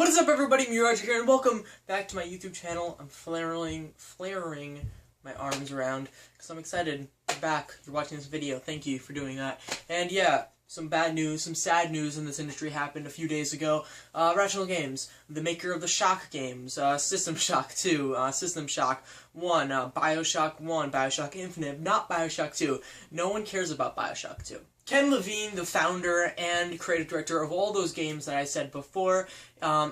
What is up, everybody? Mirage here, and welcome back to my YouTube channel. I'm flaring my arms around because I'm excited. You're back. You're watching this video. Thank you for doing that. And yeah, some bad news, some sad news in this industry happened a few days ago. Irrational Games, the maker of the Shock games, System Shock 2, System Shock 1, Bioshock 1, Bioshock Infinite, not Bioshock 2. No one cares about Bioshock 2. Ken Levine, the founder and creative director of all those games that I said before,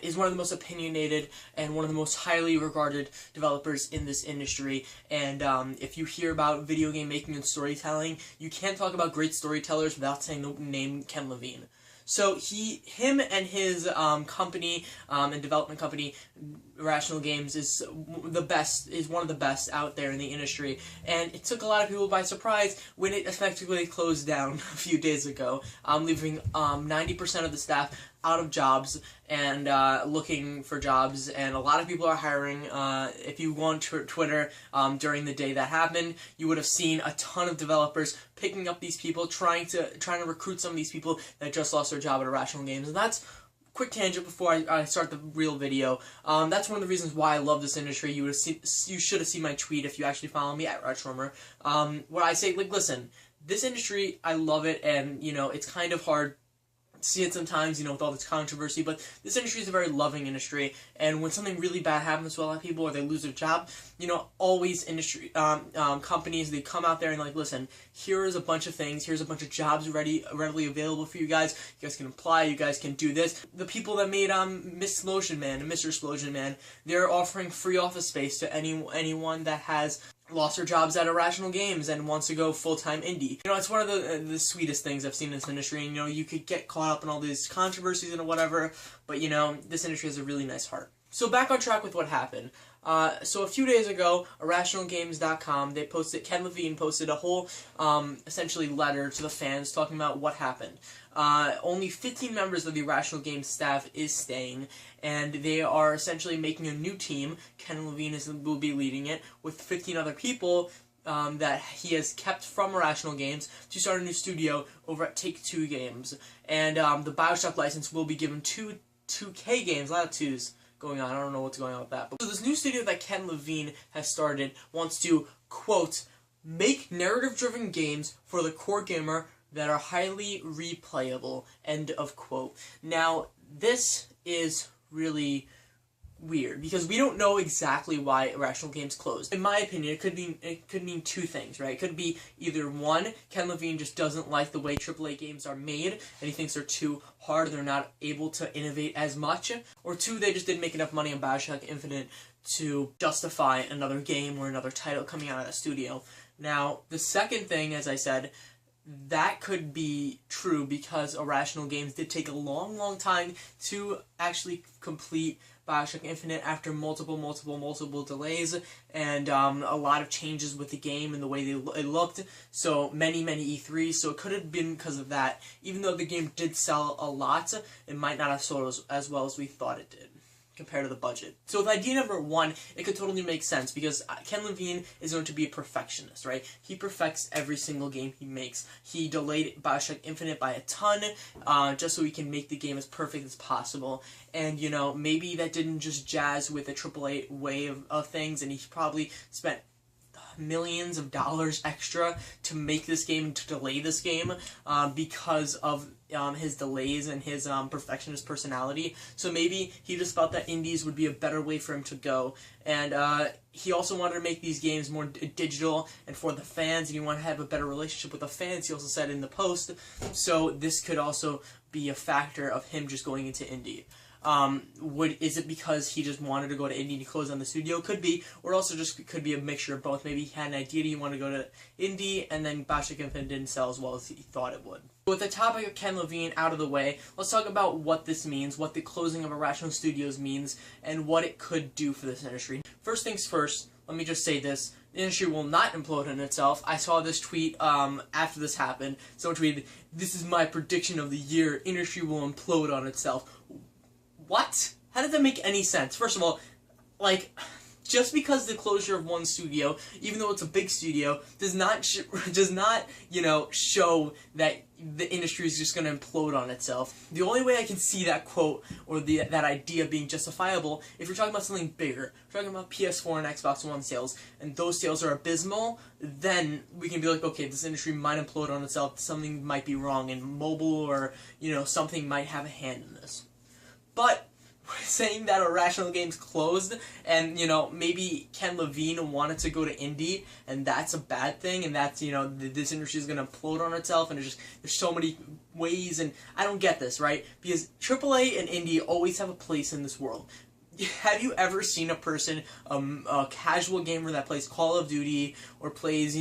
is one of the most opinionated and one of the most highly regarded developers in this industry. And if you hear about video game making and storytelling, you can't talk about great storytellers without saying the name Ken Levine. So him and his company and development company, Irrational Games, is one of the best out there in the industry, and it took a lot of people by surprise when it effectively closed down a few days ago, leaving 90% of the staff out of jobs and looking for jobs, and a lot of people are hiring. If you go on Twitter during the day that happened, you would have seen a ton of developers picking up these people, trying to recruit some of these people that just lost their job at Irrational Games. And that's quick tangent before I start the real video. That's one of the reasons why I love this industry. You should have seen my tweet if you actually follow me at Retchromer. Where I say, like, listen, this industry, I love it, and you know, it's kind of hard to see it sometimes, you know, with all this controversy, but this industry is a very loving industry, and when something really bad happens to a lot of people or they lose their job, you know, always industry companies, they come out there and like, listen, here is a bunch of things, here's a bunch of jobs readily available for you guys can apply, you guys can do this. The people that made Miss Explosion Man and Mr. Explosion Man, they're offering free office space to anyone that has lost their jobs at Irrational Games and wants to go full-time indie. You know, it's one of the sweetest things I've seen in this industry, and you know, you could get caught up in all these controversies and whatever, but you know, this industry has a really nice heart. So back on track with what happened. So a few days ago, IrrationalGames.com, Ken Levine posted a whole, essentially letter to the fans talking about what happened. Only 15 members of the Irrational Games staff is staying, and they are essentially making a new team. Ken Levine will be leading it, with 15 other people that he has kept from Irrational Games to start a new studio over at Take-Two Games. And the Bioshock license will be given to 2K Games, a lot of twos going on. I don't know what's going on with that. But so this new studio that Ken Levine has started wants to, quote, make narrative-driven games for the core gamer that are highly replayable, end of quote. Now, this is really weird, because we don't know exactly why Irrational Games closed. In my opinion, it could mean two things, right? It could be either one, Ken Levine just doesn't like the way AAA games are made, and he thinks they're too hard, they're not able to innovate as much, or two, they just didn't make enough money on Bioshock Infinite to justify another game or another title coming out of the studio. Now, the second thing, as I said, that could be true because Irrational Games did take a long time to actually complete Bioshock Infinite after multiple delays and a lot of changes with the game and the way it looked. So many E3s. So it could have been because of that. Even though the game did sell a lot, it might not have sold as well as we thought it did compared to the budget. So with idea number one, it could totally make sense because Ken Levine is going to be a perfectionist, right? He perfects every single game he makes. He delayed Bioshock Infinite by a ton, just so he can make the game as perfect as possible. And, you know, maybe that didn't just jazz with the AAA way of things, and he probably spent millions of dollars extra to make this game, to delay this game, because of his delays and his perfectionist personality. So maybe he just felt that indies would be a better way for him to go. And he also wanted to make these games more digital and for the fans, and he wanted to have a better relationship with the fans, he also said in the post. So this could also be a factor of him just going into indie. Is it because he just wanted to go to indie to close on the studio? Could be, or also just could be a mixture of both. Maybe he had an idea he wanted to go to indie, and then Bioshock Infinite didn't sell as well as he thought it would. With the topic of Ken Levine out of the way, let's talk about what this means, what the closing of Irrational Studios means, and what it could do for this industry. First things first, let me just say this. The industry will not implode on itself. I saw this tweet after this happened. Someone tweeted, "This is my prediction of the year. Industry will implode on itself." What? How did that make any sense? First of all, like, just because the closure of one studio, even though it's a big studio, does not you know, show that the industry is just going to implode on itself. The only way I can see that quote or that idea being justifiable, if you're talking about something bigger, if you're talking about PS4 and Xbox One sales, and those sales are abysmal, then we can be like, okay, this industry might implode on itself, something might be wrong in mobile, or, something might have a hand in this. But saying that Irrational Games closed, and maybe Ken Levine wanted to go to indie, and that's a bad thing, and that's this industry is gonna implode on itself, and there's so many ways, and I don't get this, right? Because AAA and indie always have a place in this world. Have you ever seen a person, a casual gamer that plays Call of Duty or plays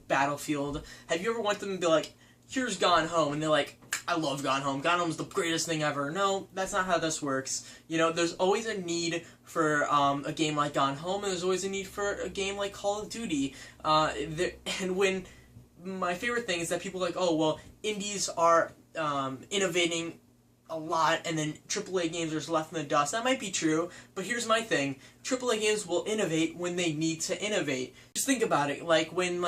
Battlefield? Have you ever went to them and be like, here's Gone Home, and they're like, I love Gone Home. Gone Home's the greatest thing ever. No, that's not how this works. There's always a need for a game like Gone Home, and there's always a need for a game like Call of Duty. And when my favorite thing is that people are like, oh, well, indies are innovating a lot, and then AAA games are just left in the dust. That might be true, but here's my thing. AAA games will innovate when they need to innovate. Just think about it. Like, when,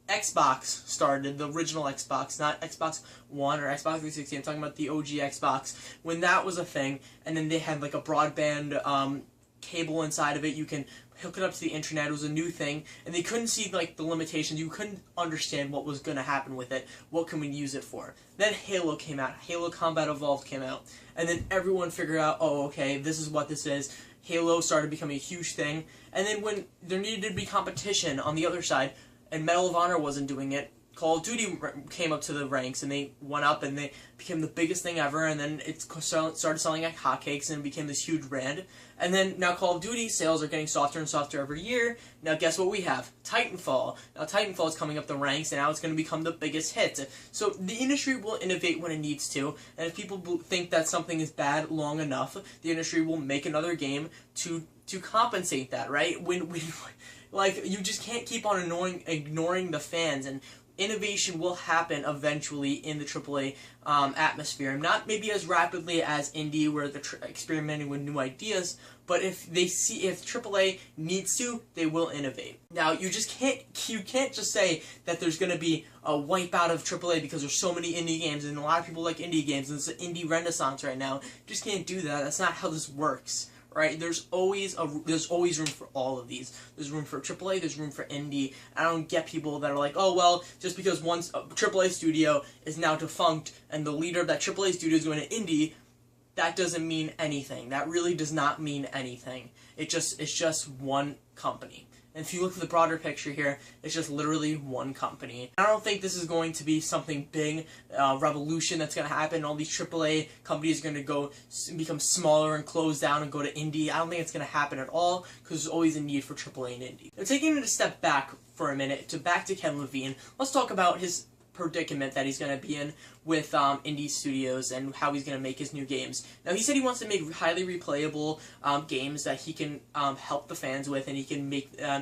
Xbox started, the original Xbox, not Xbox One or Xbox 360, I'm talking about the OG Xbox, when that was a thing, and then they had a broadband cable inside of it, you can hook it up to the internet, it was a new thing, and they couldn't see the limitations, you couldn't understand what was going to happen with it, what can we use it for. Then Halo came out, Halo Combat Evolved came out, and then everyone figured out, oh, okay, this is what this is. Halo started becoming a huge thing, and then when there needed to be competition on the other side, and Medal of Honor wasn't doing it, Call of Duty came up to the ranks, and they went up, and they became the biggest thing ever, and then it started selling like hotcakes, and it became this huge brand. And then now Call of Duty sales are getting softer and softer every year. Now guess what we have? Titanfall. Now Titanfall is coming up the ranks, and now it's going to become the biggest hit. So the industry will innovate when it needs to, and if people think that something is bad long enough, the industry will make another game to compensate that, right? You just can't keep on ignoring the fans, and innovation will happen eventually in the AAA atmosphere. Not maybe as rapidly as indie, where they're experimenting with new ideas, but if AAA needs to, they will innovate. Now, you can't just say that there's going to be a wipeout of AAA because there's so many indie games, and a lot of people like indie games, and it's an indie renaissance right now. You just can't do that. That's not how this works. Right? There's always room for all of these. There's room for AAA, there's room for indie. I don't get people that are like, oh, well, just because one AAA studio is now defunct and the leader of that AAA studio is going to indie, that doesn't mean anything. That really does not mean anything. It's just one company. And if you look at the broader picture here, it's just literally one company. I don't think this is going to be something big, revolution that's going to happen. All these AAA companies are going to become smaller and close down and go to indie. I don't think it's going to happen at all, because there's always a need for AAA and indie. Now, taking it a step back for a minute, back to Ken Levine, let's talk about his predicament that he's going to be in with indie studios and how he's going to make his new games. Now, he said he wants to make highly replayable games that he can help the fans with, and he can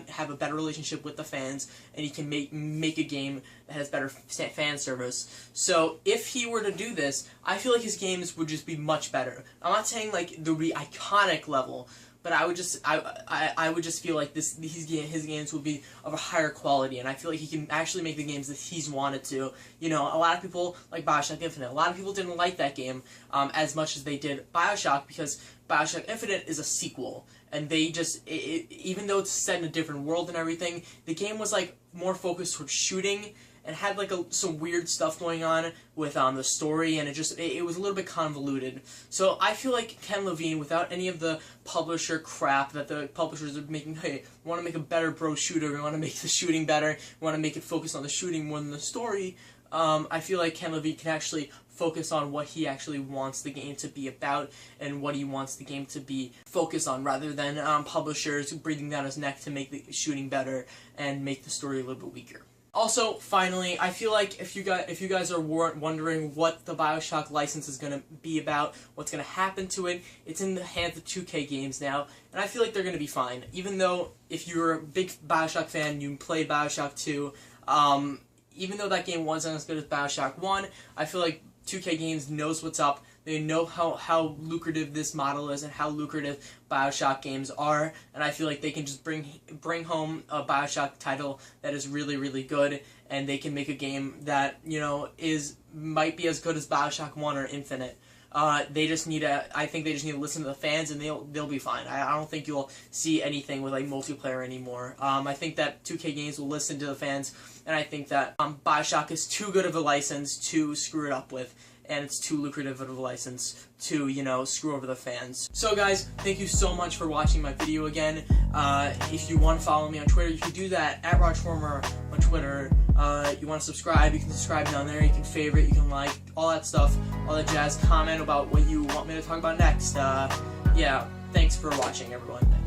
have a better relationship with the fans, and he can make a game that has better fan service. So if he were to do this, I feel like his games would just be much better. I'm not saying there would be iconic level, but I would just feel like his games would be of a higher quality, and I feel like he can actually make the games that he's wanted to. A lot of people like BioShock Infinite. A lot of people didn't like that game as much as they did BioShock, because BioShock Infinite is a sequel, and they even though it's set in a different world and everything, the game was more focused towards shooting, and had some weird stuff going on with the story, and it was a little bit convoluted. So I feel like Ken Levine, without any of the publisher crap that the publishers are making, hey, we want to make a better bro shooter, we want to make the shooting better, we want to make it focus on the shooting more than the story, I feel like Ken Levine can actually focus on what he actually wants the game to be about, and what he wants the game to be focused on, rather than publishers breathing down his neck to make the shooting better and make the story a little bit weaker. Also, finally, I feel like if you guys are wondering what the BioShock license is going to be about, what's going to happen to it, it's in the hands of 2K Games now, and I feel like they're going to be fine. Even though, if you're a big BioShock fan, you played BioShock 2, even though that game wasn't as good as BioShock 1, I feel like 2K Games knows what's up. They know how lucrative this model is and how lucrative BioShock games are, and I feel like they can just bring home a BioShock title that is really, really good, and they can make a game that, you know, might be as good as BioShock 1 or Infinite. I think they just need to listen to the fans, and they'll be fine. I don't think you'll see anything with like multiplayer anymore. I think that 2K Games will listen to the fans, and I think that BioShock is too good of a license to screw it up with, and it's too lucrative of a license to, you know, screw over the fans. So guys, thank you so much for watching my video again. If you want to follow me on Twitter, you can do that at Rochformer on Twitter. You want to subscribe, you can subscribe down there, you can favorite, you can like, all that stuff, all that jazz. Comment about what you want me to talk about next. Yeah, thanks for watching, everyone. Thanks.